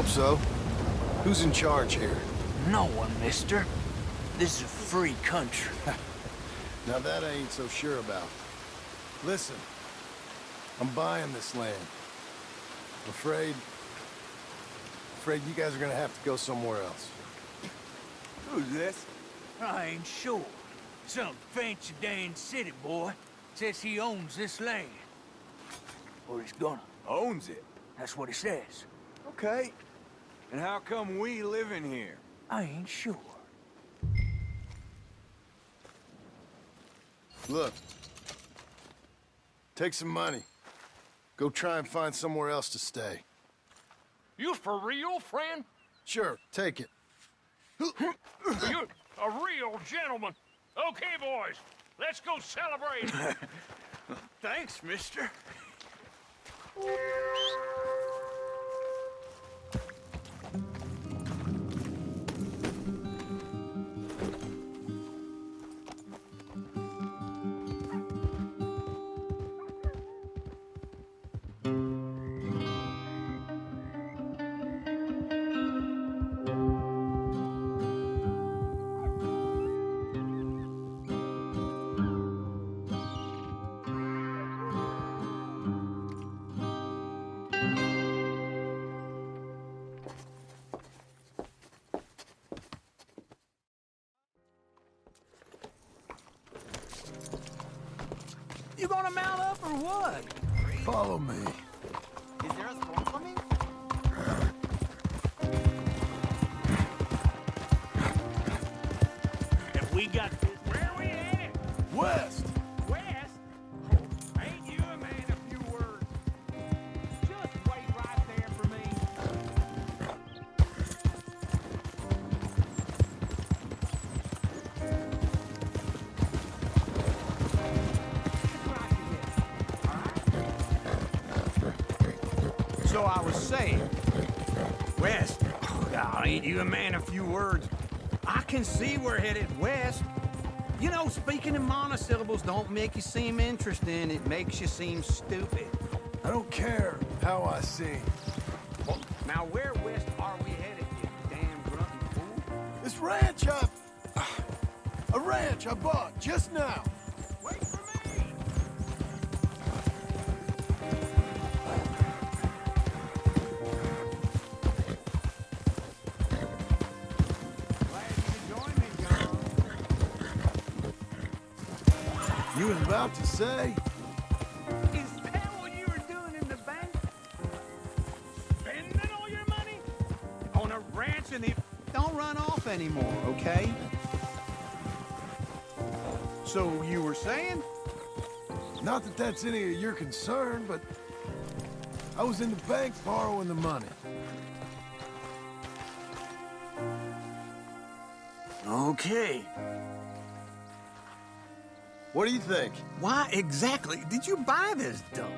hope so. Who's in charge here? No one, mister. This is a free country. Now that I ain't so sure about. Listen, I'm buying this land. I'm afraid you guys are gonna have to go somewhere else. Who's this? I ain't sure. Some fancy Dan city boy says he owns this land. Or he's gonna. Owns it. That's what he says. Okay. And how come we live in here? I ain't sure. Look. Take some money. Go try and find somewhere else to stay. You for real, friend? Sure, take it. You a real gentleman. Okay, boys, let's go celebrate. Thanks, mister. You gonna mount up or what? Follow me. Is there a storm coming? If we got this. Where we headed? West! West? Oh, ain't you a man of few words? Just wait right there for me. So I was saying, west. Oh, God, ain't you a man of few words? I can see we're headed west. You know, speaking in monosyllables don't make you seem interesting. It makes you seem stupid. I don't care how I sing. Well, now where west are we headed, you damn grunting fool? This ranch a ranch I bought just now. Wait for me. Glad you could join me, John. You was about to say? Is that what you were doing in the bank? Spending all your money? On a ranch in the... Don't run off anymore, okay? So you were saying? Not that that's any of your concern, but I was in the bank borrowing the money. Okay. What do you think? Why exactly did you buy this dump?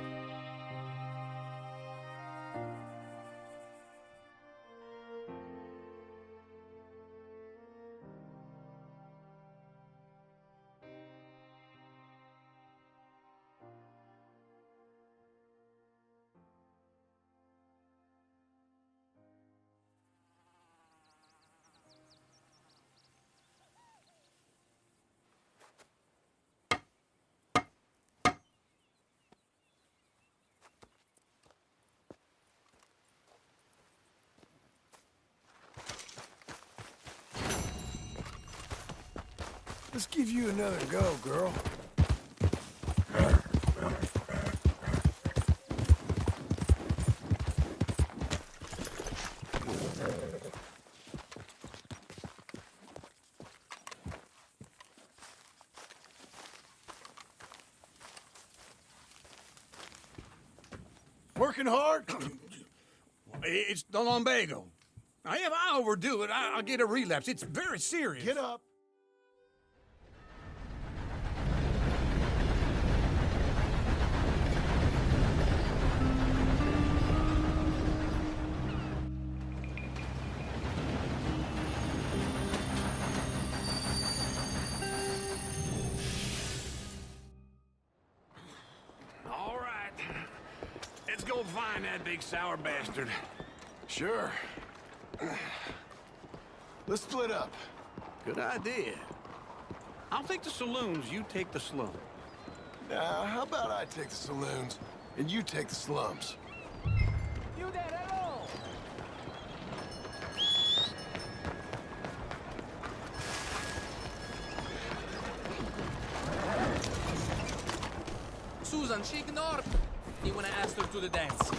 Let's give you another go, girl. Working hard? It's the lumbago. Now, if I overdo it, I'll get a relapse. It's very serious. Get up. All right. Let's go find that big sour bastard. Sure. Let's split up. Good idea. I'll take the saloons, you take the slum. Now, how about I take the saloons and you take the slums? You there, hello! Susan, she ignored me. He wanna ask her to the dance.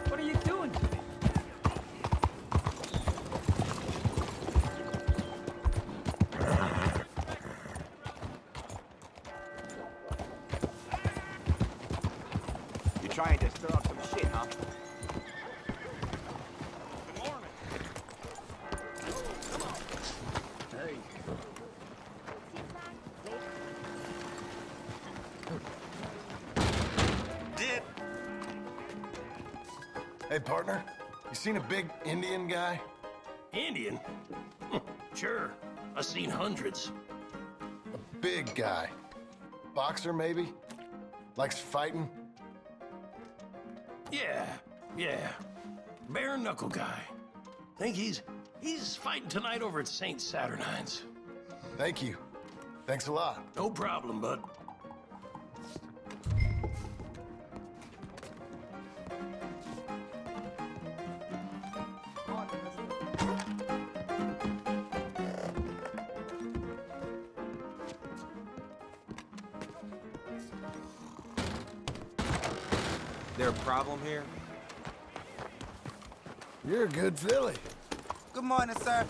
What are you doing to me? You trying to stir up some shit, huh? Hey, partner, you seen a big Indian guy? Indian? Sure. I've seen hundreds. A big guy. Boxer, maybe? Likes fighting? Yeah. Bare knuckle guy. Think he's fighting tonight over at St. Saturnine's. Thank you. Thanks a lot. No problem, bud. There a problem here? You're a good filly. Good morning, sir.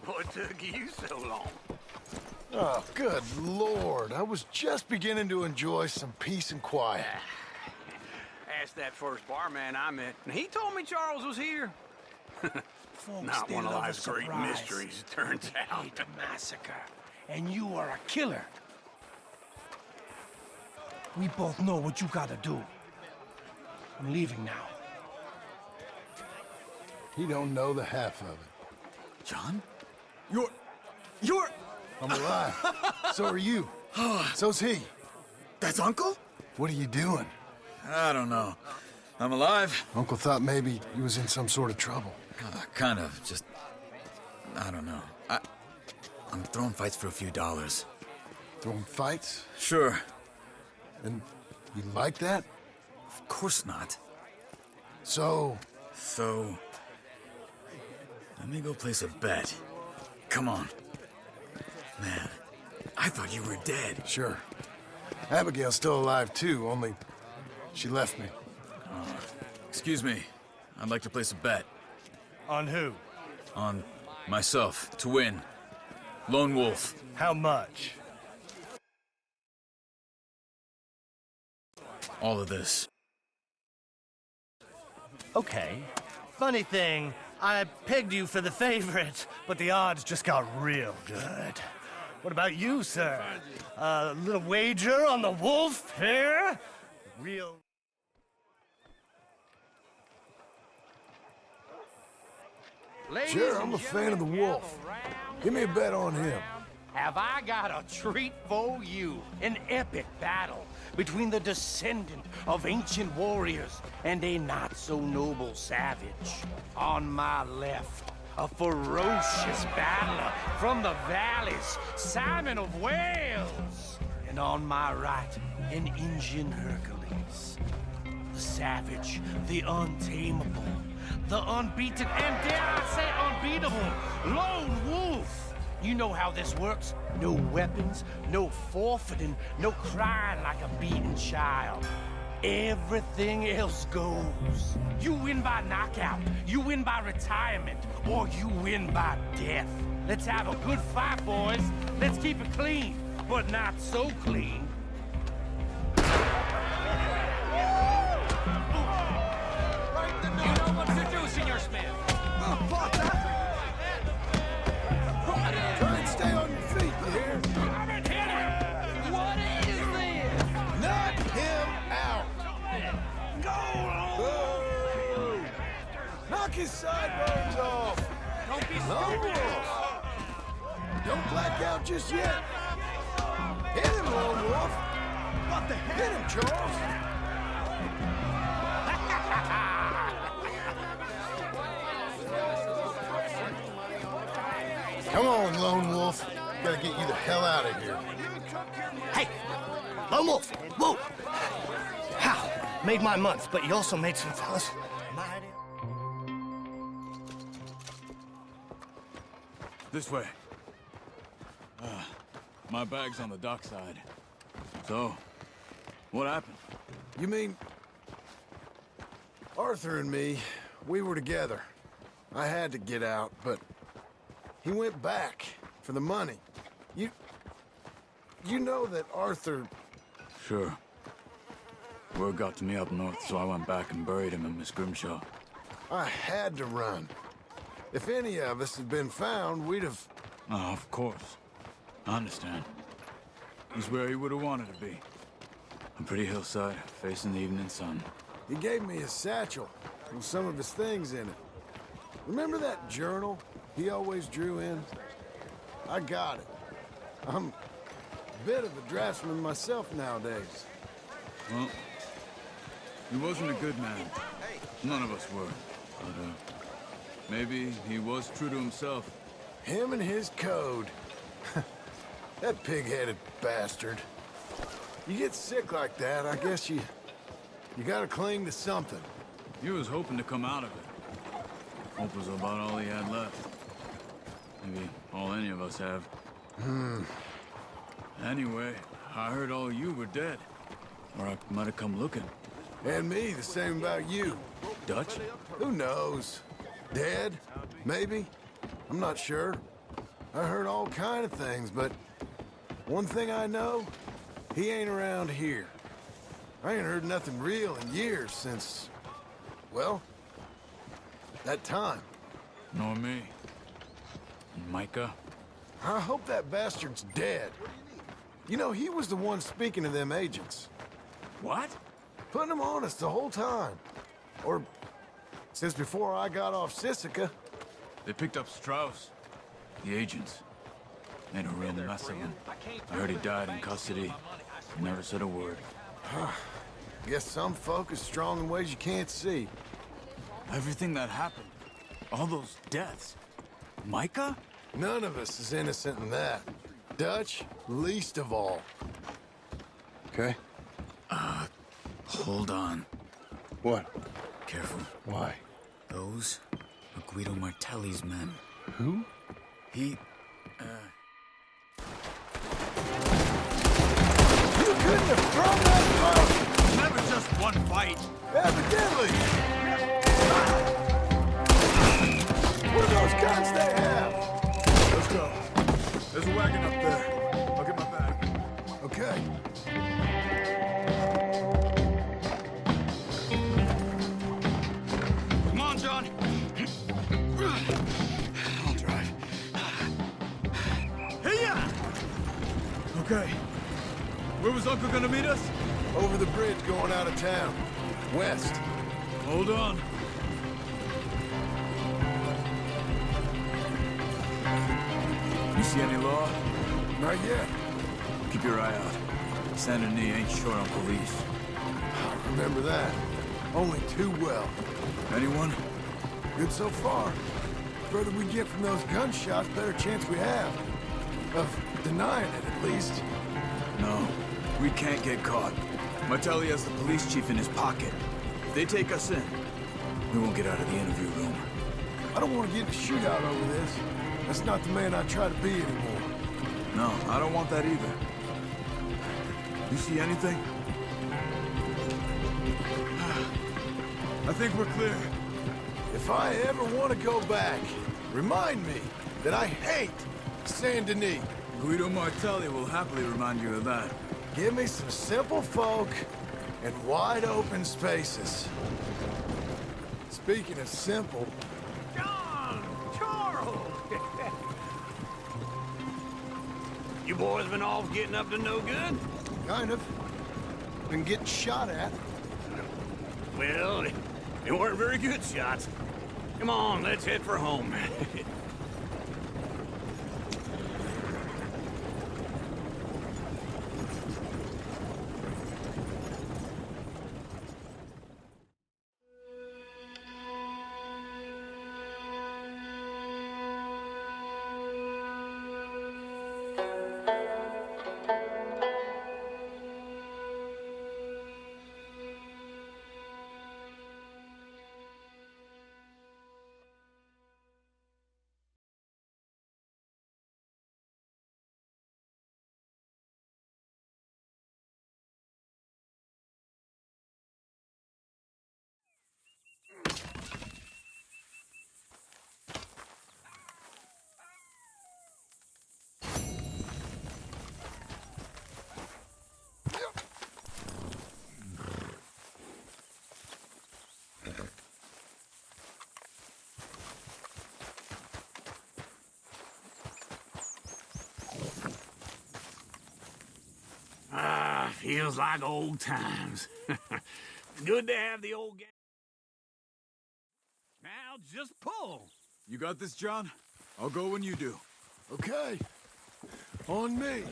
What took you so long? Oh, good Lord. I was just beginning to enjoy some peace and quiet. Asked that first barman I met, and he told me Charles was here. Folks, Not they one of love a life's great surprise. mysteries, it turns They out. hate a massacre, and you are a killer. We both know what you gotta do. I'm leaving now. He don't know the half of it. John? You're... I'm alive. So are you. So's he. That's Uncle? What are you doing? I don't know. I'm alive. Uncle thought maybe he was in some sort of trouble. Kind of. Just... I don't know. I'm throwing fights for a few dollars. Throwing fights? Sure. And you like that? Of course not. So, So... Let me go place a bet. Come on. Man, I thought you were dead. sure. Abigail's still alive too, only she left me. Excuse me. I'd like to place a bet. On who? On myself, to win. Lone Wolf. How much? All of this. Okay. Funny thing, I pegged you for the favorite, but the odds just got real good. What about you, sir? A little wager on the wolf here? Real... Ladies Sure, and I'm a fan of the gentlemen, wolf. gather round Give me a bet on him. Have I got a treat for you? An epic battle between the descendant of ancient warriors and a not-so-noble savage. On my left, a ferocious battler from the valleys, Simon of Wales. And on my right, an Indian Hercules. The savage, the untamable, the unbeaten, and dare I say unbeatable, Lone Wolf. You know how this works. No weapons, no forfeiting, no crying like a beaten child. Everything else goes. You win by knockout, you win by retirement, or you win by death. Let's have a good fight, boys. Let's keep it clean, but not so clean. You know what to do, Senor Smith. Knock his sideburns off! Don't be Lone stupid! Wolf! Don't black out just yet! Hit him, Lone Wolf! What the hell? Hit him, Charles! Come on, Lone Wolf. Gotta get you the hell out of here. Hey! Lone Wolf! Whoa! How? Made my month, but you also made some fellas mighty. This way. My bag's on the dockside. So, what happened? You mean... Arthur and me, we were together. I had to get out, but... he went back for the money. You know that Arthur... Sure. Word got to me up north, so I went back and buried him in Miss Grimshaw. I had to run. If any of us had been found, we'd have... Oh, of course. I understand. He's where he would have wanted to be. A pretty hillside, facing the evening sun. He gave me his satchel with some of his things in it. Remember that journal he always drew in? I got it. I'm a bit of a draftsman myself nowadays. Well, he wasn't a good man. None of us were. But, maybe he was true to himself. Him and his code. That pig-headed bastard. You get sick like that, I guess you gotta cling to something. He was hoping to come out of it. Hope was about all he had left. Maybe all any of us have. Anyway, I heard all you were dead. Or I might have come looking. And me, the same about you. Dutch? Who knows? Dead? Maybe? I'm not sure. I heard all kind of things, but one thing I know, he ain't around here. I ain't heard nothing real in years since, well, that time. Nor me. And Micah? I hope that bastard's dead. You know, he was the one speaking to them agents. What? Putting them on us the whole time. Or since before I got off Sisika. They picked up Strauss. The agents. Made a real mess of him. I heard he died in custody. Never said a word. Guess some folk is strong in ways you can't see. Everything that happened. All those deaths. Micah? None of us is innocent in that. Dutch, least of all. Okay? Hold on. What? Careful. Why? Those are Guido Martelli's men. Who? He... You couldn't have thrown that fight! Never just one fight. Evidently! What are those guns they have? Let's go. There's a wagon up there. I'll get my bag. Okay. Come on, John. I'll drive. Hey-ya! Okay. Where was Uncle gonna meet us? Over the bridge going out of town. West. Hold on. You see any law? Not yet. Keep your eye out. Saint Denis ain't short on police. I remember that. Only too well. Anyone? Good so far. Further we get from those gunshots, better chance we have. Of denying it, at least. No. We can't get caught. Martelli has the police chief in his pocket. If they take us in, we won't get out of the interview room. I don't want to get in a shootout over this. That's not the man I try to be anymore. No, I don't want that either. You see anything? I think we're clear. If I ever want to go back, remind me that I hate Saint Denis. Guido Martelli will happily remind you of that. Give me some simple folk and wide open spaces. Speaking of simple, John! Charles! You boys been off getting up to no good? kind of. Been getting shot at. Well, they weren't very good shots. Come on, let's head for home. Feels like old times. Good to have the old gang. Now just pull. You got this, John? I'll go when you do. Okay. On me.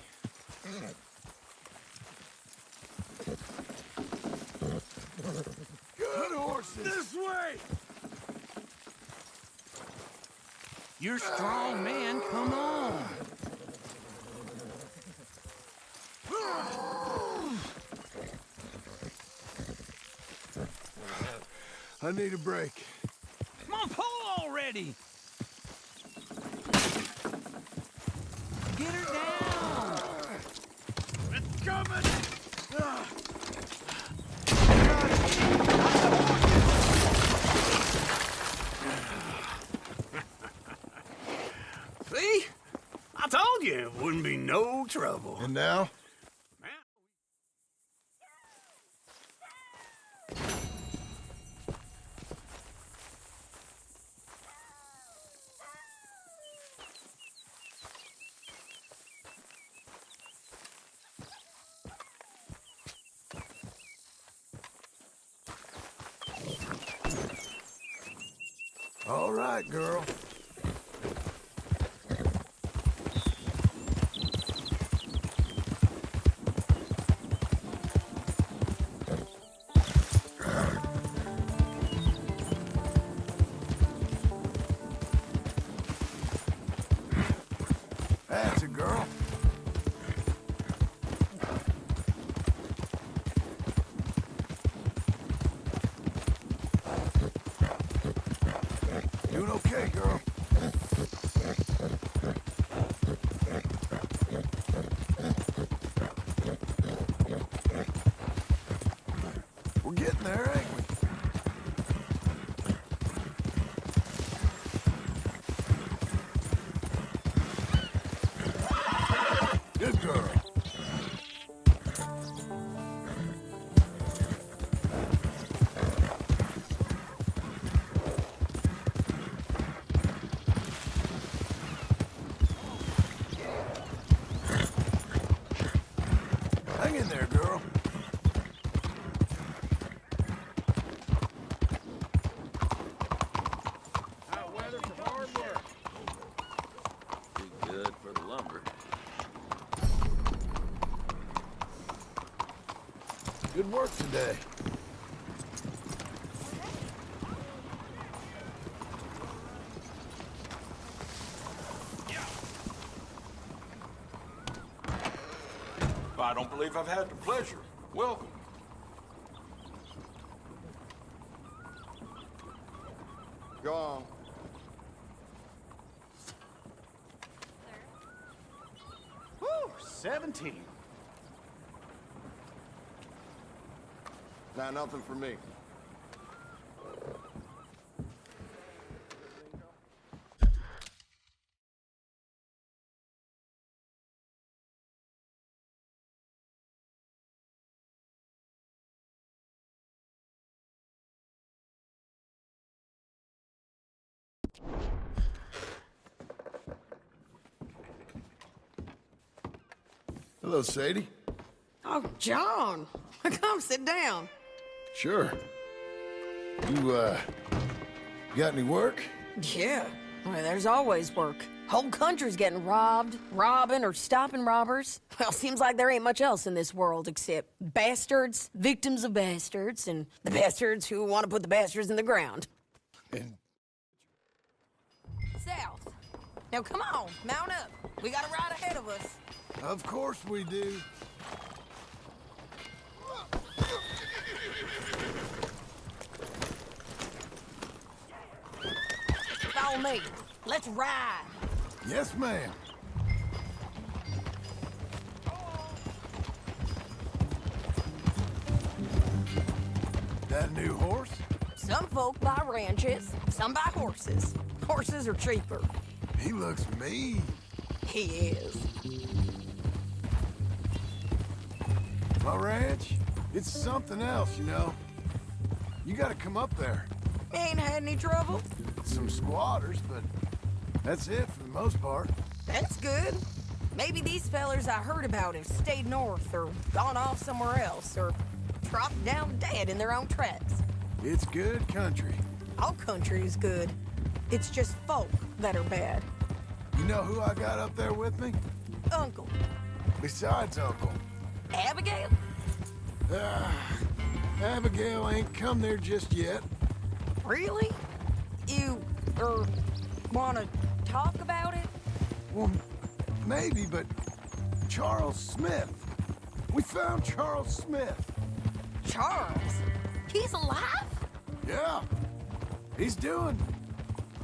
Good horses. This way! You're strong, man. Come on. I need a break. Come on, pull already! Get her down! It's coming! See? I told you it wouldn't be no trouble. And now? All right, girl. That's a girl. Doing okay, girl. We're getting there, ain't we? Good girl. Hang in there, girl. Hot weather for hard work. Be good for the lumber. Good work today. I don't believe I've had the pleasure. Welcome. Go on. Woo! 17. Nah, nothing for me. Hello, Sadie. Oh, John. Come sit down. Sure. You got any work? Yeah, well, there's always work. Whole country's getting robbed, robbing, or stopping robbers. Well, seems like there ain't much else in this world except bastards, victims of bastards, and the bastards who want to put the bastards in the ground. And South. Now come on, mount up. We got a ride ahead of us. of course we do. Follow me. Let's ride. Yes, ma'am. That new horse? Some folk buy ranches, some buy horses. Horses are cheaper. He looks mean. He is. My ranch, it's something else, you know. You gotta come up there. Ain't had any trouble? Some squatters, but that's it for the most part. That's good. Maybe these fellers I heard about have stayed north or gone off somewhere else or dropped down dead in their own tracks. It's good country. All country is good. It's just folk that are bad. You know who I got up there with me? Uncle. Besides Uncle. Abigail? Abigail ain't come there just yet. Really? You, wanna talk about it? Well, maybe, but Charles Smith. We found Charles Smith. Charles? He's alive? Yeah. He's doing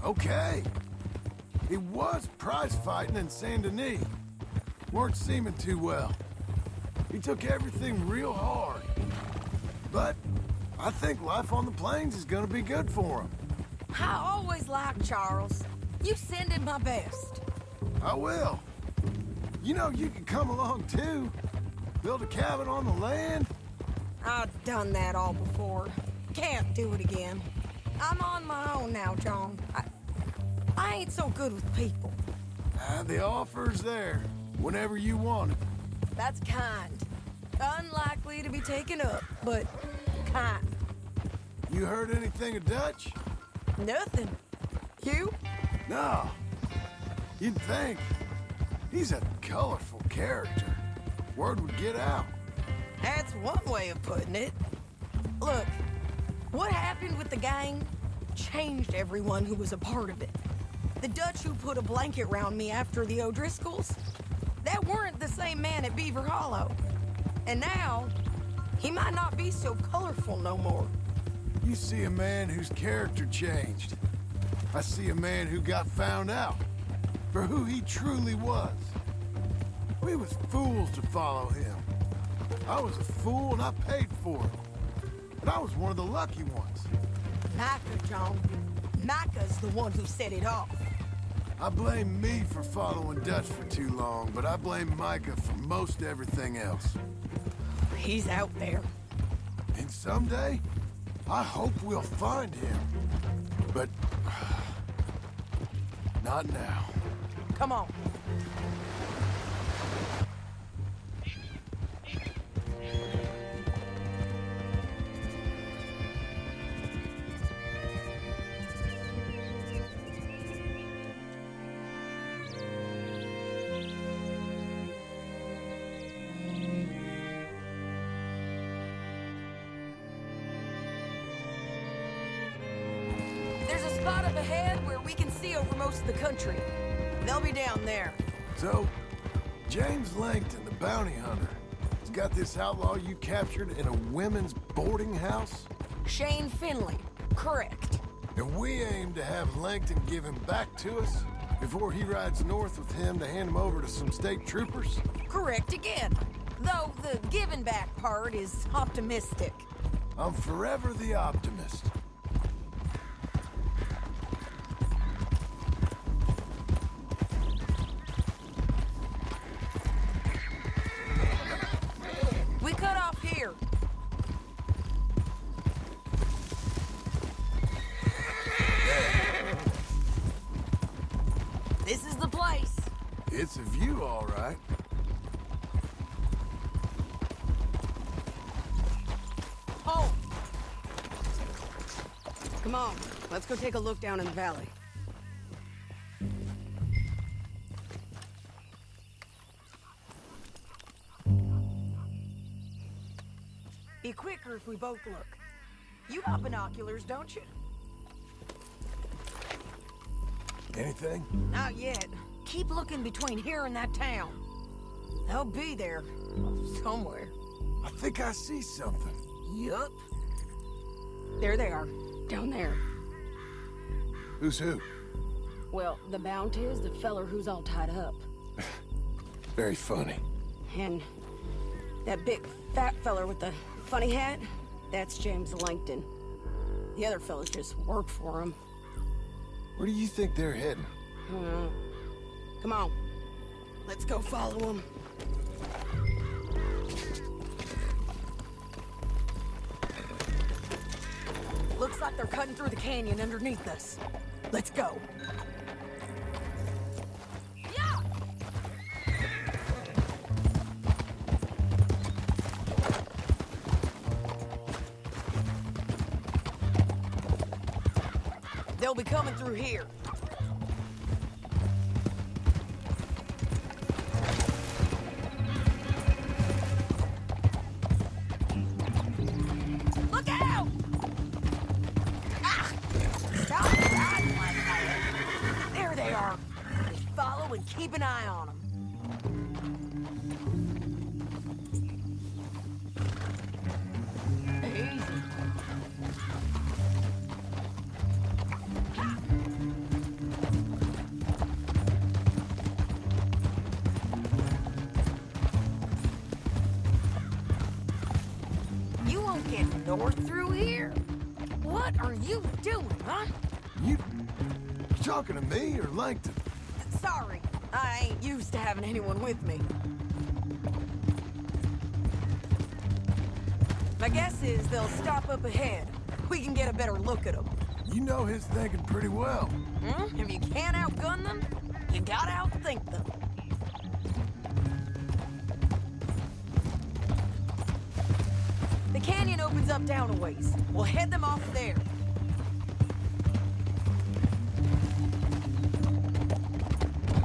okay. He was prize fighting in Saint Denis. Weren't seeming too well. He took everything real hard. But I think life on the plains is gonna be good for him. I always liked Charles. You send him my best. I will. You know, you can come along too. Build a cabin on the land. I've done that all before. Can't do it again. I'm on my own now, John. I ain't so good with people. The offer's there whenever you want it. That's kind. Unlikely to be taken up, but kind. You heard anything of Dutch? Nothing. You? No. You'd think. He's a colorful character. Word would get out. That's one way of putting it. Look, what happened with the gang changed everyone who was a part of it. The Dutch who put a blanket round me after the O'Driscolls, that weren't the same man at Beaver Hollow. And now, he might not be so colorful no more. You see a man whose character changed. I see a man who got found out for who he truly was. We was fools to follow him. I was a fool and I paid for it. But I was one of the lucky ones. Micah, John. Micah's the one who set it off. I blame me for following Dutch for too long, but I blame Micah for most everything else. He's out there. And someday, I hope we'll find him. But not now. Come on. There's a spot up ahead where we can see over most of the country. They'll be down there. So, James Langton, the bounty hunter, has got this outlaw you captured in a women's boarding house? Shane Finley. Correct. And we aim to have Langton give him back to us before he rides north with him to hand him over to some state troopers? Correct again. Though the giving back part is optimistic. I'm forever the optimist. We cut off here. This is the place. It's a view, all right. Hold. Come on, Let's go take a look down in the valley. Be quicker if we both look. You got binoculars, don't you? Anything? Not yet. Keep looking between here and that town. They'll be there. Somewhere. I think I see something. Yup. There they are. Down there. Who's who? Well, the Bounty is the feller who's all tied up. Very funny. And that big fat feller with the funny hat, that's James Langton. The other fellas just work for him. Where do you think they're heading? Come on. Let's go follow them. Looks like they're cutting through the canyon underneath us. Let's go. Yeah! They'll be coming through here. Look out! Ah! Stop riding like that. There they are. Just follow and keep an eye on them. Easy. You won't get north through here? What are you doing, huh? You talking to me or Langton? Sorry, I ain't used to having anyone with me. My guess is they'll stop up ahead. We can get a better look at them. You know his thinking pretty well. If you can't outgun them, you gotta outthink them. The canyon opens up down a ways. We'll head them off there.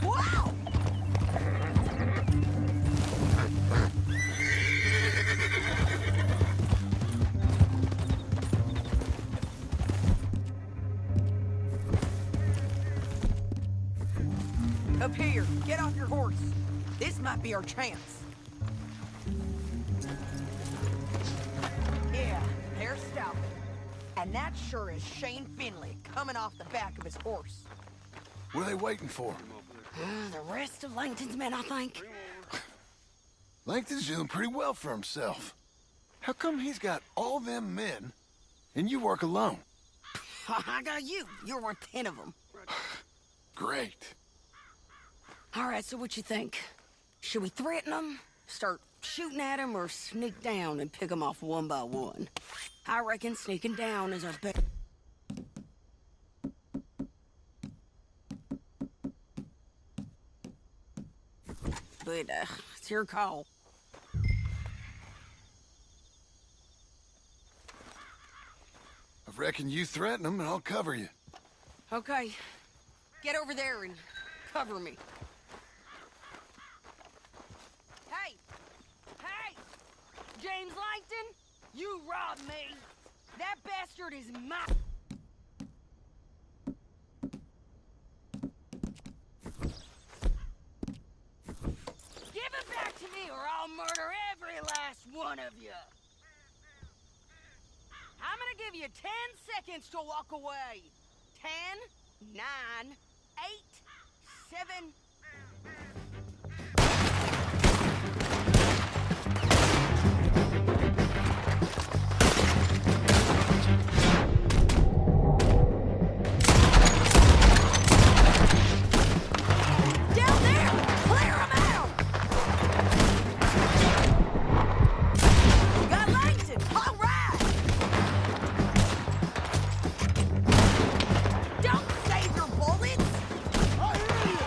Wow! Up here, get off your horse. This might be our chance. Yeah, they're stopping. And that sure is Shane Finley coming off the back of his horse. What are they waiting for? The rest of Langton's men, I think. Langton's doing pretty well for himself. How come he's got all them men and you work alone? I got you. You're worth 10 of them. Great. All right, so what you think? Should we threaten them, start shooting at them, or sneak down and pick them off one by one? I reckon sneaking down is our best. But, it's your call. I reckon you threaten them and I'll cover you. Okay. Get over there and cover me. Hey! Hey! James Langton, you robbed me. That bastard is mine. Give it back to me or I'll murder every last one of you. I'm gonna give you 10 seconds to walk away. 10, 9, 8, 7... Down there! Clear 'em out! You got Langton! All right! Don't save your bullets! I hear you!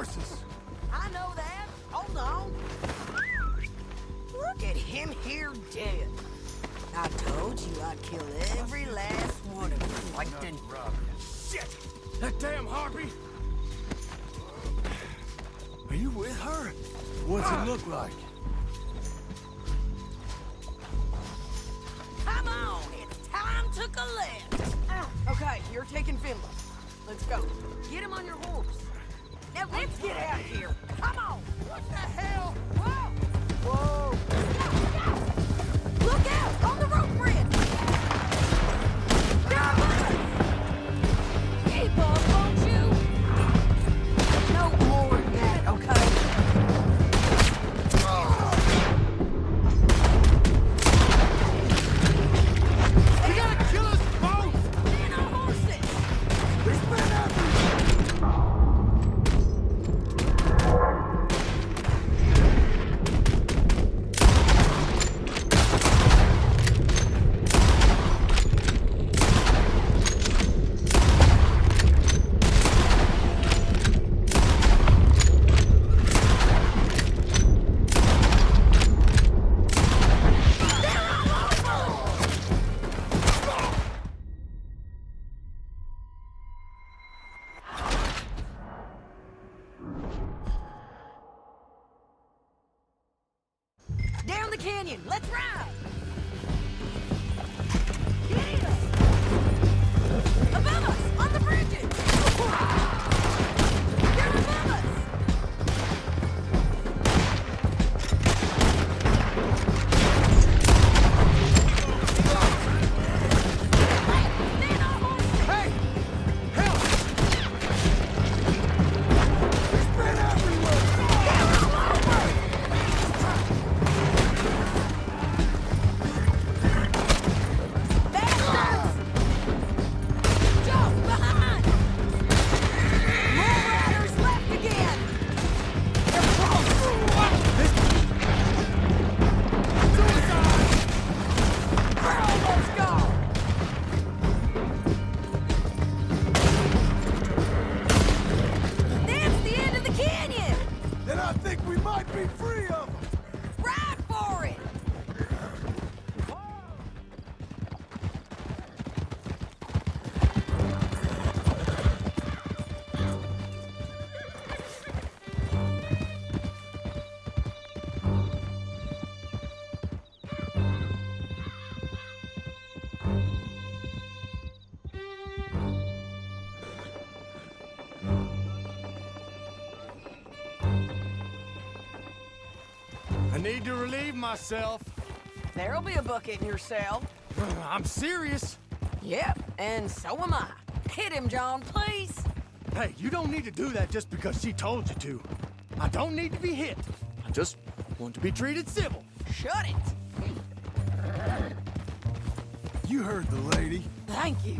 horses. I know that. Hold on. Look at him here dead. I told you I'd kill every last one of you, Plankton. Shit! That damn harpy! Are you with her? What's it look like? Come on, it's time to collect. Okay, you're taking Finley. Let's go. Get him on your horse. Now let's get out of here. Come on. What the hell? Whoa! Whoa! Look out! On the rope bridge! Keep up, won't you? No more than that, okay? They gotta kill us both! Man on horses! There's men after down the canyon. Let's ride. Get in. Above us, on the bridges. They're above us. Hey, man on horses. Hey! Help! There's men everywhere! They're all over. Bastards! Jump behind! More riders left again! They're close! Suicide! We're almost gone! That's the end of the canyon! Then I think we might be free of them! Ride for it! I need to relieve myself. There'll be a bucket in your cell. I'm serious. Yep, and so am I. Hit him, John, please. Hey, you don't need to do that just because she told you to. I don't need to be hit. I just want to be treated civil. Shut it. You heard the lady. Thank you.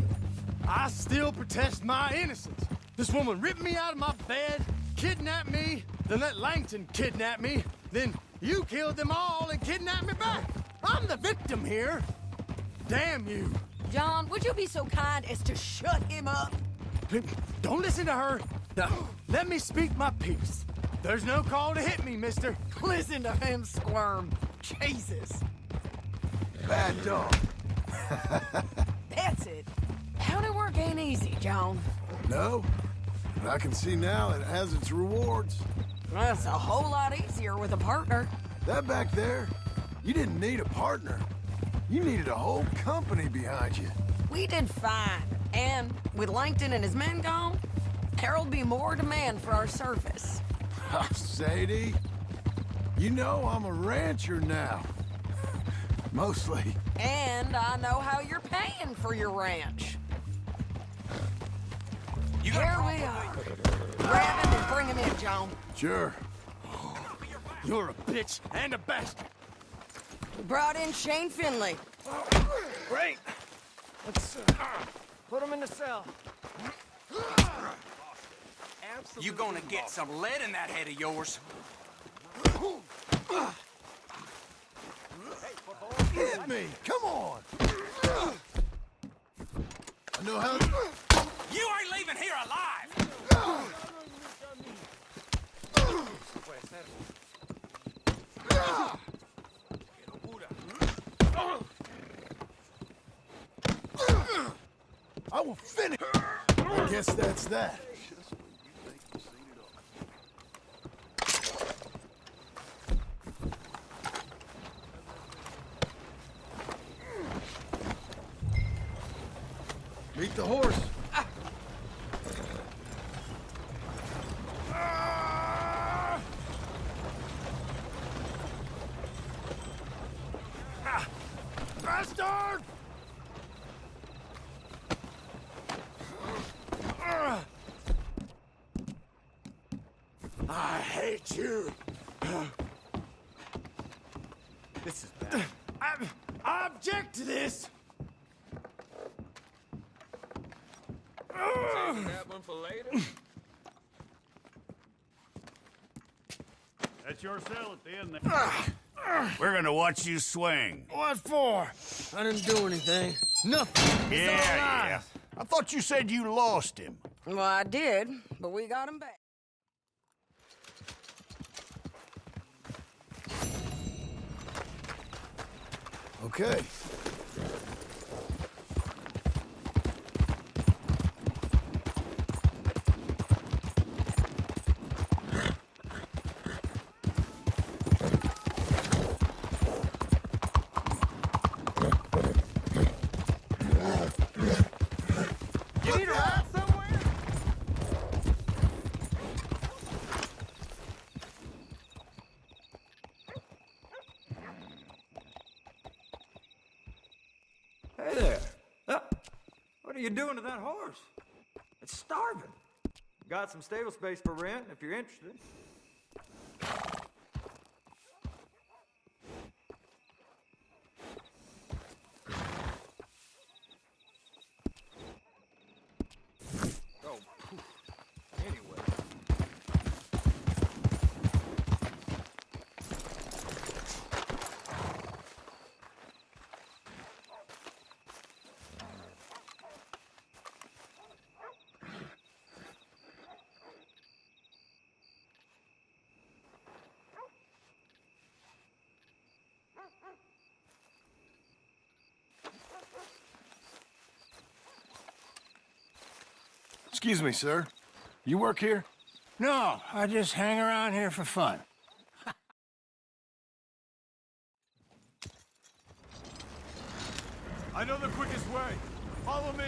I still protest my innocence. This woman ripped me out of my bed, kidnapped me, then let Langton kidnap me, then you killed them all and kidnapped me back. I'm the victim here. Damn you. John, would you be so kind as to shut him up? Don't listen to her. Now, let me speak my piece. There's no call to hit me, mister. Listen to him squirm. Jesus. Bad dog. That's it. County work ain't easy, John. No, but I can see now it has its rewards. That's a whole lot easier with a partner. That back there, you didn't need a partner. You needed a whole company behind you. We did fine. And with Langton and his men gone, there'll be more demand for our service. Sadie, you know I'm a rancher now. Mostly. And I know how you're paying for your ranch. Here we are. Grab him and bring him in, John. Sure. You're a bitch and a bastard. We brought in Shane Finley. Great. Let's put him in the cell. You gonna get some lead in that head of yours. Hit me! Come on! I know how... You ain't leaving here alive! I will finish. I guess that's that. Meet the horse. Bastard! I hate you. This is bad. I object to this. Saving that one for later? That's your cell at the end there. We're gonna watch you swing. What for? I didn't do anything. Nothing. It's all lies. I thought you said you lost him. Well, I did, but we got him back. Okay. You need a ride somewhere? Hey there. What are you doing to that horse? It's starving. Got some stable space for rent if you're interested. Oh, poof. Anyway. Excuse me, sir. You work here? No, I just hang around here for fun. I know the quickest way. Follow me.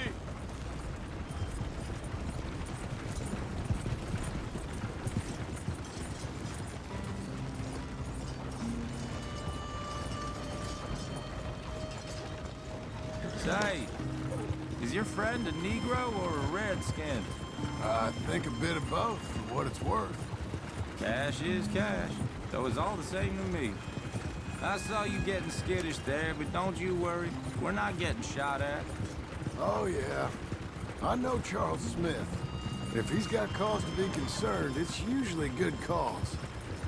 Say, is your friend a Negro or a Redskin? I think a bit of both, for what it's worth. Cash is cash, so it's all the same to me. I saw you getting skittish there, but don't you worry. We're not getting shot at. Oh, yeah. I know Charles Smith. If he's got cause to be concerned, it's usually good cause.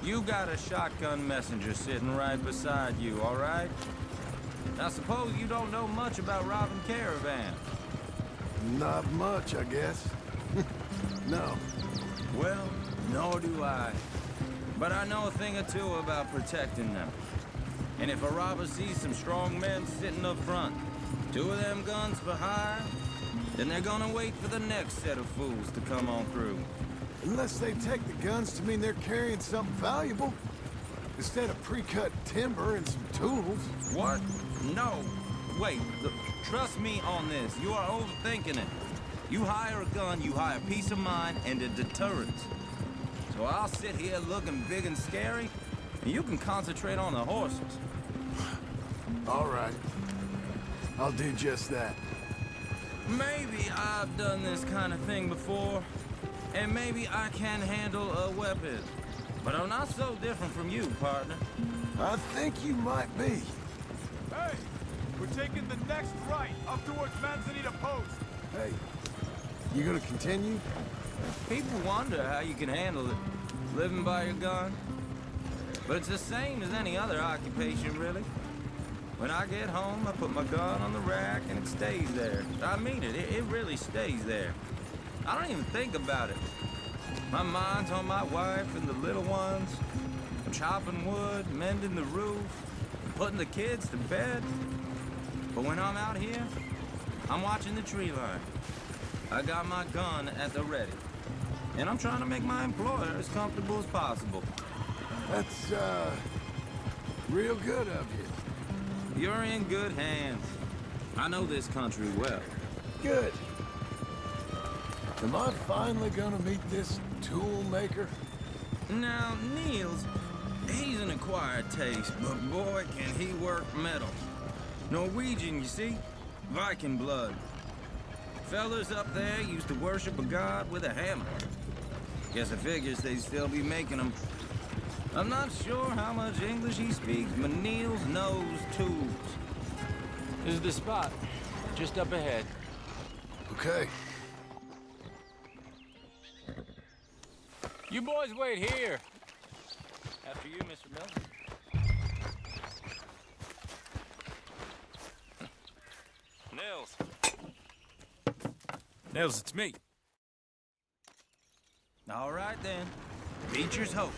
You got a shotgun messenger sitting right beside you, all right? I suppose you don't know much about robbing caravans. Not much, I guess. No. Well, nor do I. But I know a thing or two about protecting them. And if a robber sees some strong men sitting up front, 2 of them guns behind, then they're gonna wait for the next set of fools to come on through. Unless they take the guns to mean they're carrying something valuable. Instead of pre-cut timber and some tools. What? No. Wait, look, trust me on this. You are overthinking it. You hire a gun, you hire peace of mind and a deterrent. So I'll sit here looking big and scary, and you can concentrate on the horses. All right. I'll do just that. Maybe I've done this kind of thing before, and maybe I can handle a weapon. But I'm not so different from you, partner. I think you might be. Hey, we're taking the next right up towards Manzanita Post. Hey, you gonna continue? People wonder how you can handle it, living by your gun. But it's the same as any other occupation, really. When I get home, I put my gun on the rack and it stays there. I mean it, it really stays there. I don't even think about it. My mind's on my wife and the little ones. chopping wood, mending the roof, putting the kids to bed. But when I'm out here, I'm watching the tree line. I got my gun at the ready. And I'm trying to make my employer as comfortable as possible. That's, real good of you. You're in good hands. I know this country well. Good. Am I finally gonna meet this tool maker? Now, Niels, he's an acquired taste, but boy, can he work metal. Norwegian, you see? Viking blood. Fellas up there used to worship a god with a hammer. Guess I figures they'd still be making them. I'm not sure how much English he speaks, but Niels knows tools. This is the spot. Just up ahead. Okay. You boys wait here. After you, Mr. Mills. Nils. Nils, it's me. All right, then. Beecher's Hope.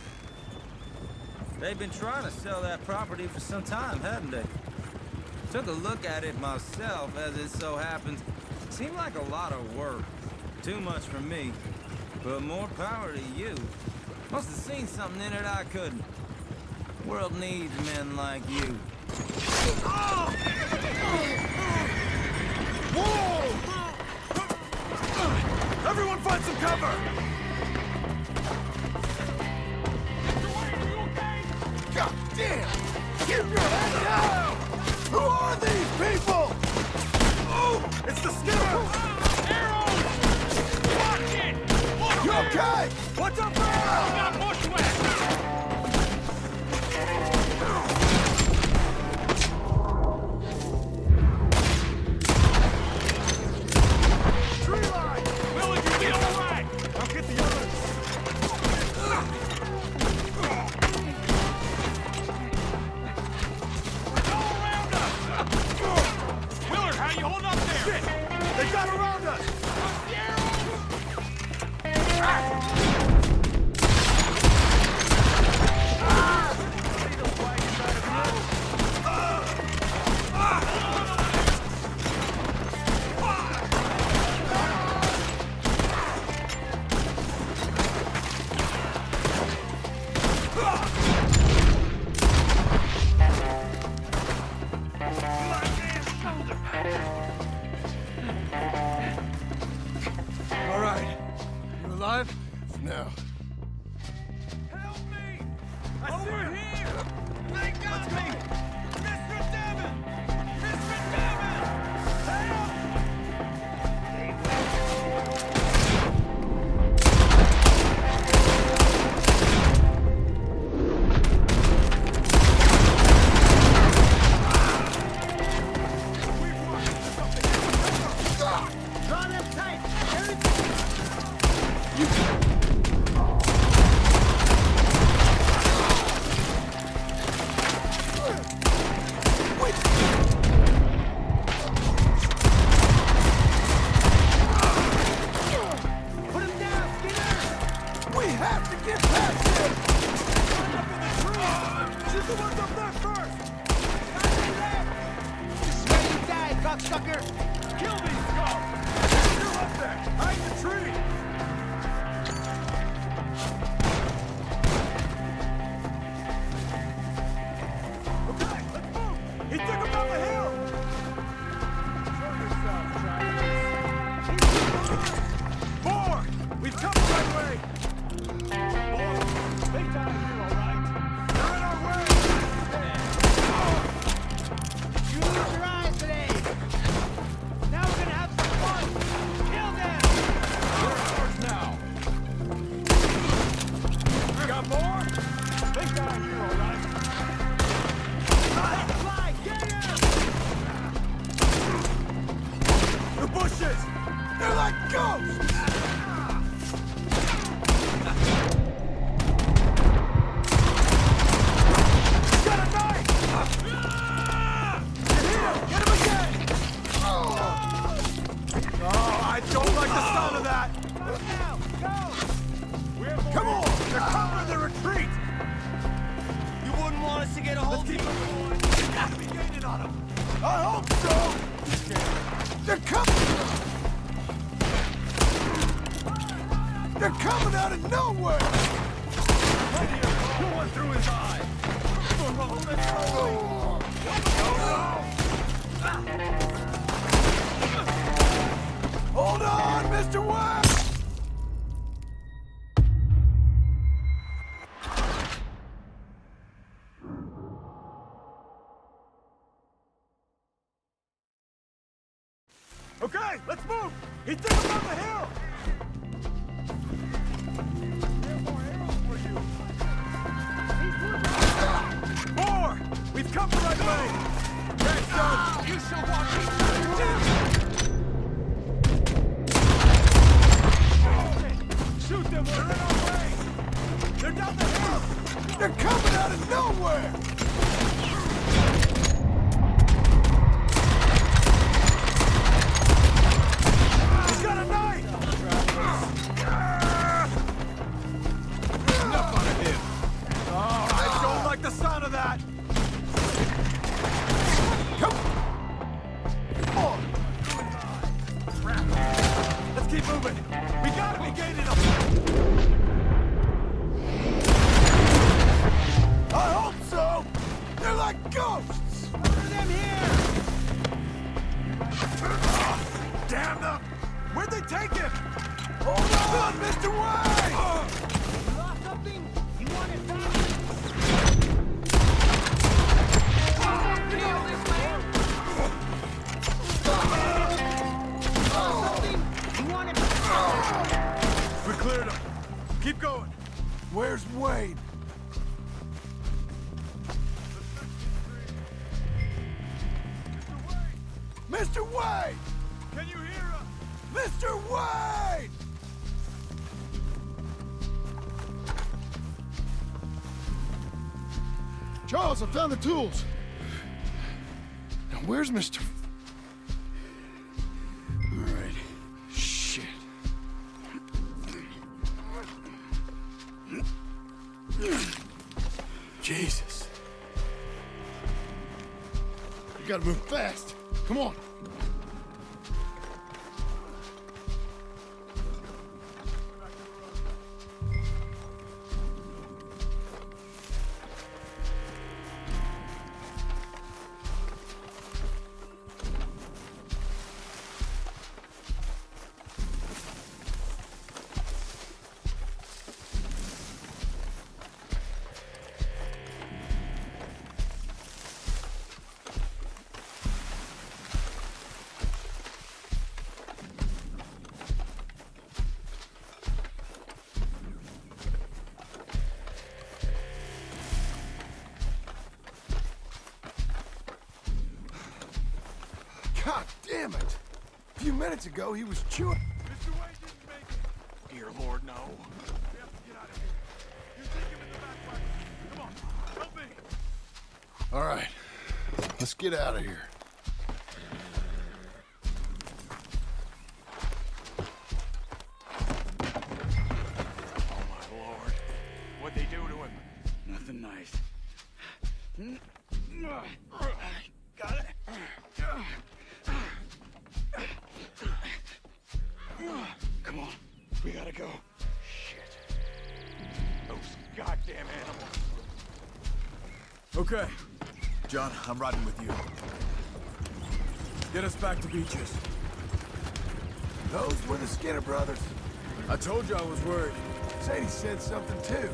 They've been trying to sell that property for some time, haven't they? Took a look at it myself, as it so happens. Seemed like a lot of work. Too much for me. But more power to you. Must have seen something in it I couldn't. World needs men like you. Whoa! Everyone find some cover! God damn! Keep your head down! Who are these people? Oh! It's the skipper! Arrows! Watch it! Look You there! okay? What's up there? Got bushwhacked! Tree line! Will you be all right? I'll get the others. All around us! Willard, how you holding up there? Shit! They got around us! The arrows! All right. You alive? No. Help me! Over here! They got me! Mr. Devon! Mr. Devon! Help! We have to get past him! Shoot the ones up there first! This is where you die, cocksucker! Kill these scum! Still up there! Hide in the tree! Okay, let's move! He took him down the hill! Show yourself, Travis. Four! We've come the right way! They died here, all right? They're in our way! You lose your eyes today! get a hold of me. Gotta be gaining on them. I hope so. They're coming. They're coming out of nowhere. One through his eye. Hold on, Mr. White. Okay, let's move! He's down on the hill! There are more arrows for you! More! We've come the right way! That's done! You shall watch me! Shoot them! We're in our way! They're down the hill! They're coming out of nowhere! He's got a knife! Enough out of him! Oh, I don't like the sound of that! Come on! Let's keep moving! We gotta be gaining them! I hope so! They're like ghosts! Order them here! Damn them! Where'd they take him? Hold on, Mr. White! You lost something? You want it back? We cleared him. Keep going. Where's Wade? Mr. Wade! Can you hear us? Mr. Wade! Charles, I found the tools. Now, where's Mr. All right. Shit. Jesus. You gotta move fast. Come on. God damn it! A few minutes ago, he was chewing. Mr. Wade didn't make it. Dear Lord, no. We have to get out of here. You take him in the back wagon. Come on, help me. All right, let's get out of here. Oh, my Lord. What'd they do to him? Nothing nice. Got it. Come on, we gotta go. Shit. Those goddamn animals. Okay. John, I'm riding with you. Get us back to Beaches. Those were the Skinner brothers. I told you I was worried. Sadie said something too.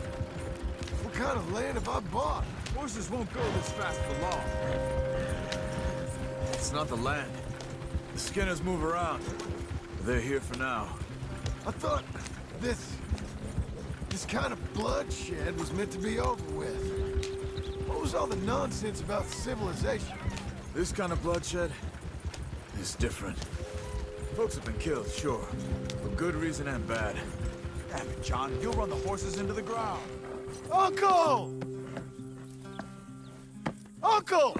What kind of land have I bought? Horses won't go this fast for long. It's not the land. The Skinners move around. They're here for now. I thought this kind of bloodshed was meant to be over with. What was all the nonsense about civilization? This kind of bloodshed is different. Folks have been killed, sure. For good reason and bad. Damn it, John. You'll run the horses into the ground. Uncle! Uncle!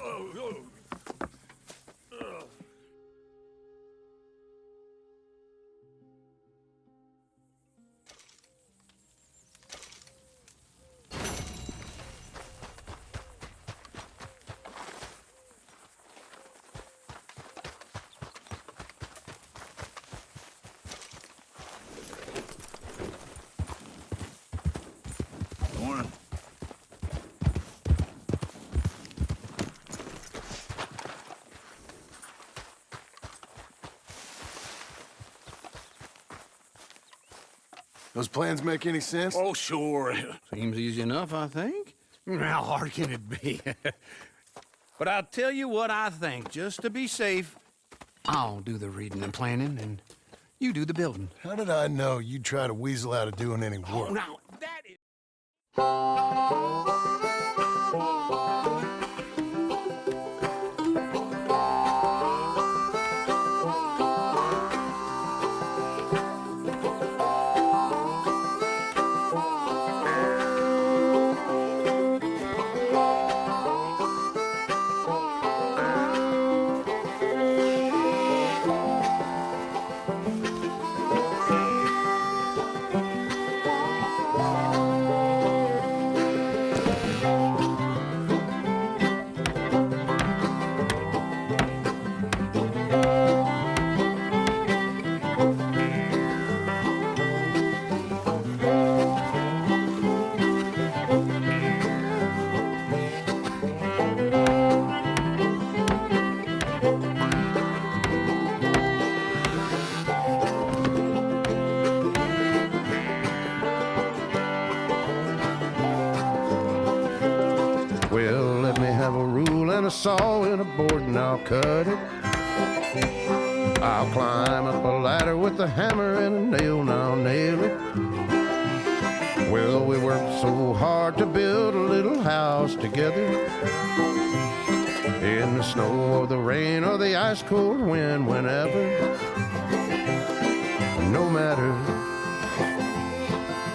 Those plans make any sense? Oh, sure. Seems easy enough, I think. How hard can it be? But I'll tell you what I think, just to be safe. I'll do the reading and planning, and you do the building. How did I know you'd try to weasel out of doing any Oh, work? now, that is... Well, let me have a rule and a saw and a board and I'll cut it. I'll climb up a ladder with a hammer and a nail and I'll nail it. Well, we worked so hard to build a little house together. In the snow or the rain or the ice cold wind, whenever. No matter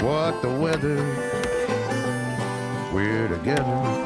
what the weather, we're together.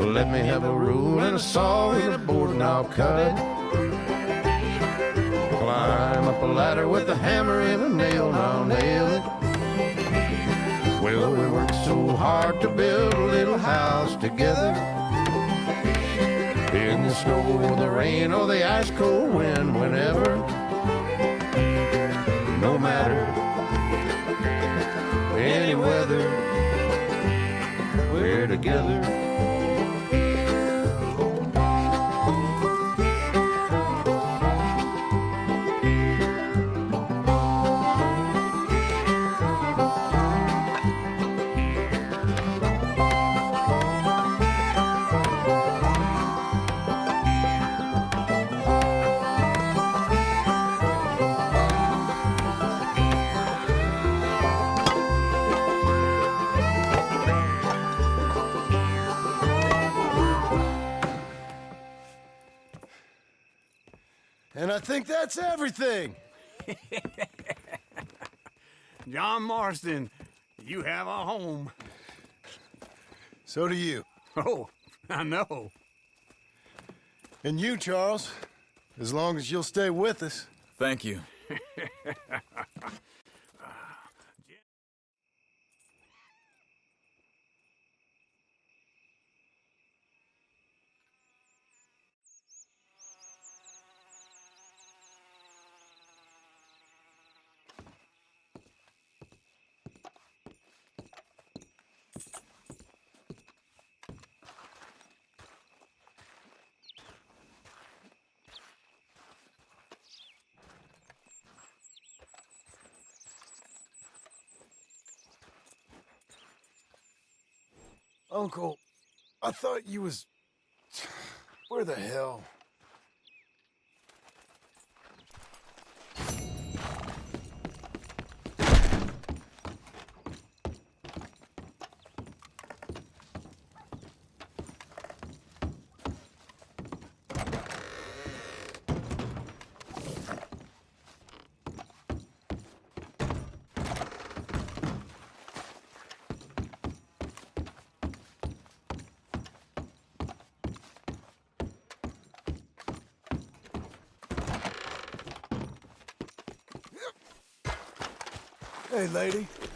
Let me have a rule and a saw and a board and I'll cut. Climb up a ladder with a hammer and a nail and I'll nail it. Well, we worked so hard to build a little house together. In the snow or the rain or the ice cold wind, whenever. No matter any weather, we're together. And I think that's everything. John Marston, you have a home. So do you. Oh, I know. And you, Charles, as long as you'll stay with us. Thank you. Uncle, I thought you was... Where the hell? Hey, lady.